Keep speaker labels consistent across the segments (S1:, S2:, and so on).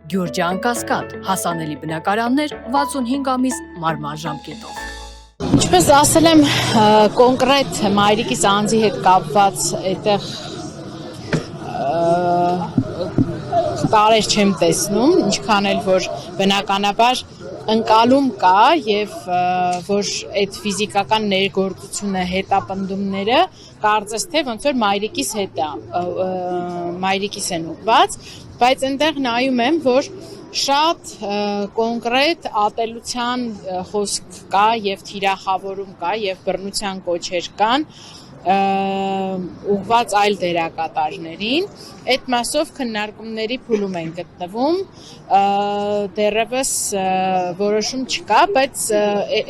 S1: Գյուրջան Կասկադ, հասանելի բնակարաններ 65 ամիս մարման ժամկետով։
S2: Ինչպես ասել եմ, կոնկրետ մայրիկիս անձի հետ կապված այդտեղ տարեր չեմ տեսնում, ինչքան էլ որ բնականաբար ընկալում կա եւ որ այդ ֆիզիկական ներգործությունը հետապնդումները կարծես թե ոնց որ մայրիկիս հետ մայրիկիս են ուղված, բայց այնտեղ նայում եմ, որ շատ կոնկրետ ատելության խոսք կա եւ թիրախավորում կա եւ բռնության կոչեր կան ուղված այլ դերակատարներին, այդ մասով քննարկումների փուլում են գտնվում, դեռևս որոշում չկա, բայց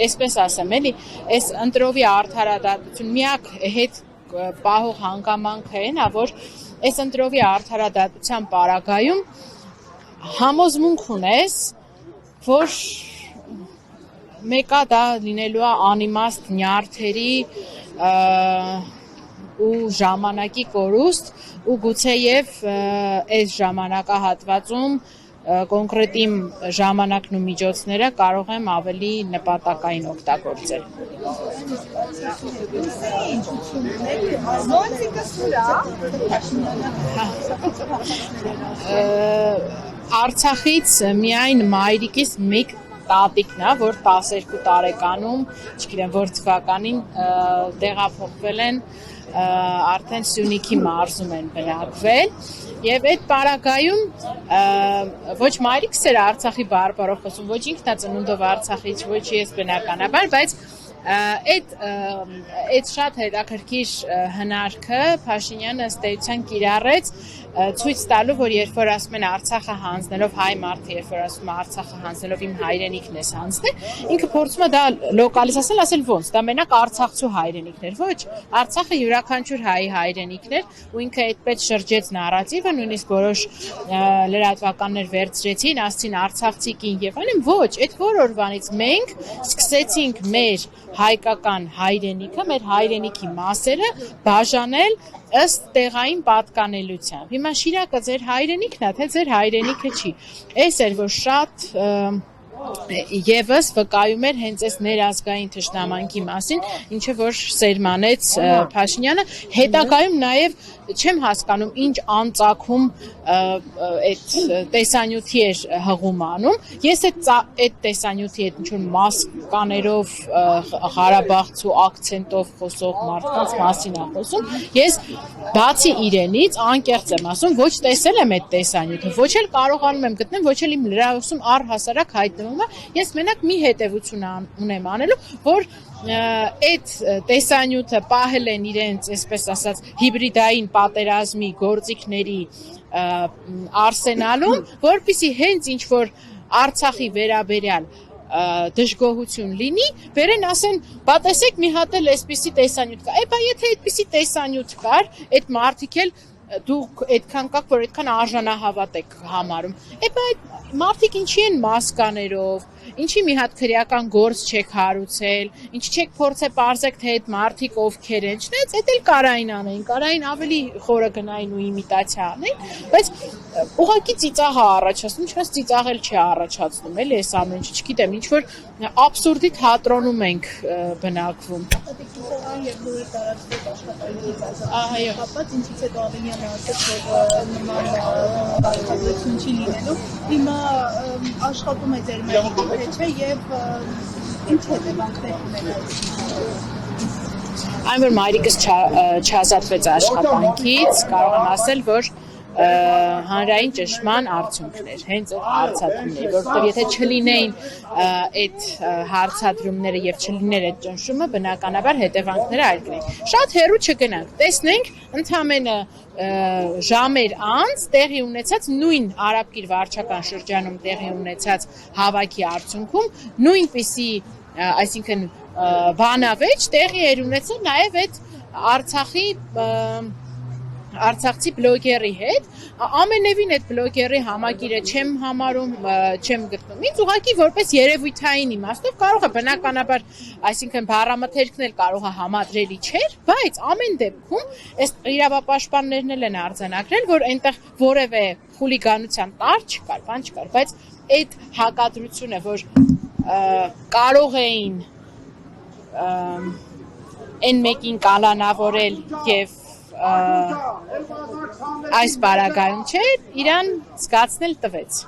S2: այսպես ասեմ, էլի, այս ընտրովի արդարադատություն միակ հետ պահող հանգամանքը այն է, որ այս ընտրովի արդարադատության պարագայում համոզմունք ունես, որ մեկը դա լինելու է անիմաստ նյարդերի ու ժամանակի կորուստ ու գուցեև այս ժամանակահատվածում կոնկրետ իմ ժամանակն ու միջոցները կարող եմ ավելի նպատակային օգտագործել։ Արցախից միայն մայրիկիս մեկ տատիկն է, որ 12 տարեկանում, չգիտեմ, որ թվականին տեղափոխվել են արդեն Սյունիքի մարզում են բնակվել եւ այդ պարագայում ոչ մայրիկս էր Արցախի բարբառով խոսում, ոչ ինքն է ծնունդով Արցախից, ոչ ես բնականաբար, բայց այդ շատ հետաքրքիր հնարքը Փաշինյանը ըստ էության կիրառեց ցույց տալու, որ երբ որ ասում են Արցախը հանձնելով հայ մարդը, երբ որ ասում Արցախը հանձնելով իմ հայրենիքն ես հանձնել, ինքը փորձում է դա լոկալիզացնել, ասել ոնց, դա մենակ արցախցու հայրենիքն էր, ոչ, Արցախը յուրաքանչյուր հայի հայրենիքն էր, ու ինքը այդպես շրջեց նարատիվը, նույնիսկ որոշ լրատվականներ վերցրեցին, ասցին արցախցի կին եւ այլն, ոչ, այդ որ օրվանից մենք սկսեցինք մեր հայկական հայրենիքը, մեր հայրենիքի մասերը բաժանել ըստ տեղային պատկանելության։ Հիմա Շիրակը ձեր հայրենիքն է, թե ձեր հայրենիքը չի։ Այս էր, որ շատ եւս վկայում էր հենց այս ներազգային թշնամանքի մասին, ինչը որ սերմանեց Փաշինյանը, հետագայում նաեւ չեմ հասկանում ինչ անծագում այդ տեսանյութի էր հղում անում։ Ես այդ տեսանյութի հետ ինչ-որ մասկաներով Ղարաբաղցու ակցենտով խոսող մարդկանց մասին եմ խոսում։ Ես բացի իրենից անկեղծ եմ ասում, ոչ տեսել եմ այդ տեսանյութը, ոչ էլ կարողանում եմ գտնել, ոչ էլ իմ լրահոսում առհասարակ հայտնվում է։ Ես մենակ մի հետևություն ունեմ անելու, որ այդ տեսանյութը պահել են իրենց, այսպես ասած, հիբրիդային պատերազմի գործիքների արսենալում, որպեսզի հենց ինչ որ Արցախի վերաբերյալ դժգոհություն լինի, վերեն ասեն, բա տեսեք մի հատ էլ այսպիսի տեսանյութ կա։ Բա եթե այդպիսի տեսանյութ կար, այդ մարդիկ էլ դուք այդքան կաք, որ այդքան արժանահավատ եք համարում։ Բա այդ մարդիկ ինչի են մասկաներով, ինչի մի հատ քրեական գործ չեք հարուցել, ինչ չեք փորձել պարզեք, թե այդ մարդիկ ովքեր են, չնայած այդ էլ կարային անեին, կարային ավելի խորը գնային ու իմիտացիա անեին, բայց ուղղակի ծիծաղ է առաջացնում, ինչպես ծիծաղել չի առաջացնում, էլի այս ամեն ինչը, չգիտեմ, ինչ որ աբսուրդի թատրոնում ենք բնակվում։ Այո,
S3: հապած ինչից հետո Ավենյանը ասաց, որ նման կարգադրություն չի լինելու, հիմա աշխատում է ձեր մայրիկի հետ չէ եւ ինչ հետևանքներ ունենա։
S2: Այն որ մայրիկս չազատվեց աշխատանքից, կարող եմ ասել, որ հանրային ճնշման արդյունքներ, հենց այդ հարցադրումները, որովհետև եթե չլինեին այդ հարցադրումները եւ չլիներ այդ ճնշումը, բնականաբար հետևանքները այլ կլինեին։ Շատ հեռու չգնանք, տեսնենք ընդամենը ժամեր անց տեղի ունեցած նույն Արաբկիր վարչական շրջանում տեղի ունեցած հավաքի արդյունքում նույնպիսի, այսինքն բանավեճ տեղի էր ունեցել նաեւ այդ Արցախի արցախցի բլոգերի հետ, ամենևին այդ բլոգերի համագիրը չեմ համարում, չեմ գտնում։ Ինձ ուղղակի որպես երևույթային իմաստով կարող է բնականաբար, այսինքն բառամթերքն էլ կարող է համադրելի չէր, բայց ամեն դեպքում այս իրավապաշտպաններն էլ են արձանագրել, որ այնտեղ որևէ խուլիգանության տար չկար, բան չկար, բայց այդ հակադրությունը, որ կարող էին այն մեկին կալանավորել եւ այս բարագայում չէ, իրան զգացնել տվեց։